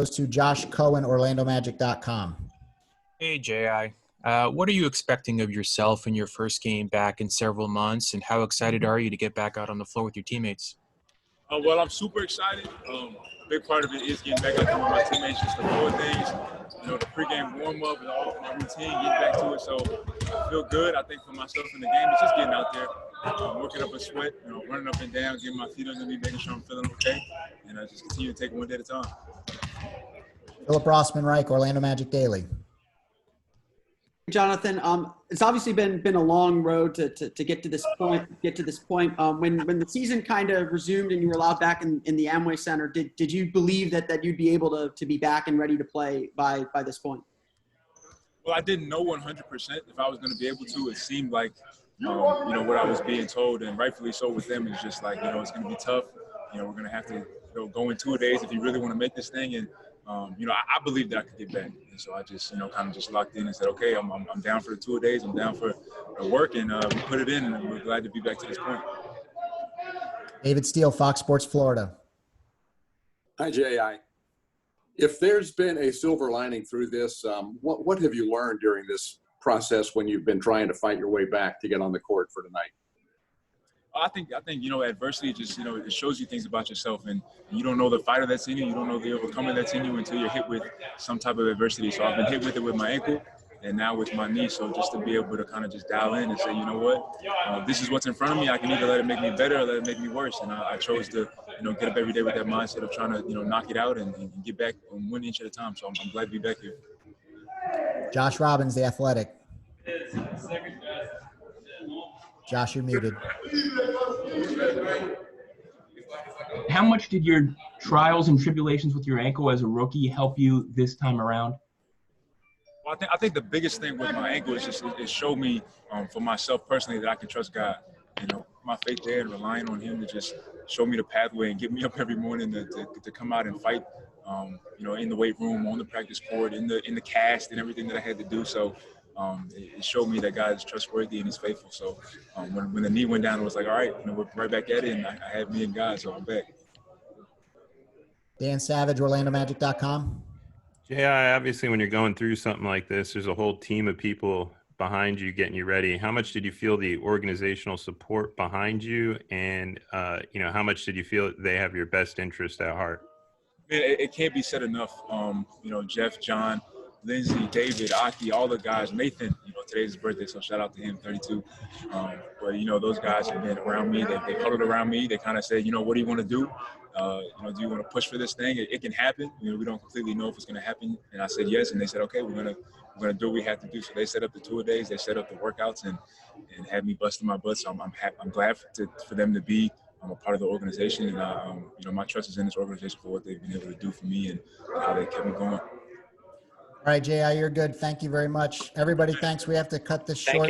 to Josh Cohen, OrlandoMagic.com. Hey, J.I. What are you expecting of yourself in your first game back in several months, and how excited are you to get back out on the floor with your teammates? Well, I'm super excited. A big part of it is getting back out there with my teammates, just the little things, the pregame warm-up and all my routine, getting back to it. So I feel good. I think for myself in the game, it's just getting out there, working up a sweat, running up and down, getting my feet under me, making sure I'm feeling okay, and just continue to take it one day at a time. Philip Rossman-Reich, Orlando Magic Daily. Jonathan, it's obviously been a long road to get to this point. When the season kind of resumed and you were allowed back in the Amway Center, did you believe that you'd be able to be back and ready to play by this point? Well, I didn't know 100% if I was going to be able to. It seemed like what I was being told, and rightfully so with them, is just like it's going to be tough. We're going to have to go in 2 days if you really want to make this thing. And I believed that I could get back. And so I just, kind of just locked in and said, okay, I'm down for the 2 days. I'm down for the work, and we put it in, and we're glad to be back to this point. David Steele, Fox Sports Florida. Hi, J.I. If there's been a silver lining through this, what have you learned during this process when you've been trying to fight your way back to get on the court for tonight? I think adversity just it shows you things about yourself, and you don't know the fighter that's in you. You don't know the overcomer that's in you until you're hit with some type of adversity. So I've been hit with it with my ankle, and now with my knee. So just to be able to kind of just dial in and say, you know what, this is what's in front of me. I can either let it make me better or let it make me worse. And I chose to get up every day with that mindset of trying to knock it out and get back 1 inch at a time. So I'm glad to be back here. Josh Robbins, The Athletic. Josh, you're muted. How much did your trials and tribulations with your ankle as a rookie help you this time around? Well, I think the biggest thing with my ankle is just it showed me for myself personally that I can trust God. My faith there and relying on Him to just show me the pathway and get me up every morning to come out and fight. In the weight room, on the practice court, in the cast, and everything that I had to do. So. It showed me that God is trustworthy and He's faithful. So when the knee went down, it was like, all right, we're right back at it, and I had me and God, so I'm back. Dan Savage, OrlandoMagic.com. Yeah, obviously when you're going through something like this, there's a whole team of people behind you getting you ready. How much did you feel the organizational support behind you, and how much did you feel they have your best interest at heart? It can't be said enough. Jeff, John, Lindsay, David, Aki, all the guys, Nathan, today's his birthday, so shout out to him, 32. But, those guys have been around me. They huddled around me. They kind of said, what do you want to do? Do you want to push for this thing? It can happen. We don't completely know if it's going to happen. And I said yes, and they said, okay, we're going to do what we have to do. So they set up the 2 days. They set up the workouts and had me busting my butt. So I'm glad for them to be a part of the organization. And, my trust is in this organization for what they've been able to do for me and how they kept me going. All right, J.I., you're good. Thank you very much. Everybody, thanks. We have to cut this short.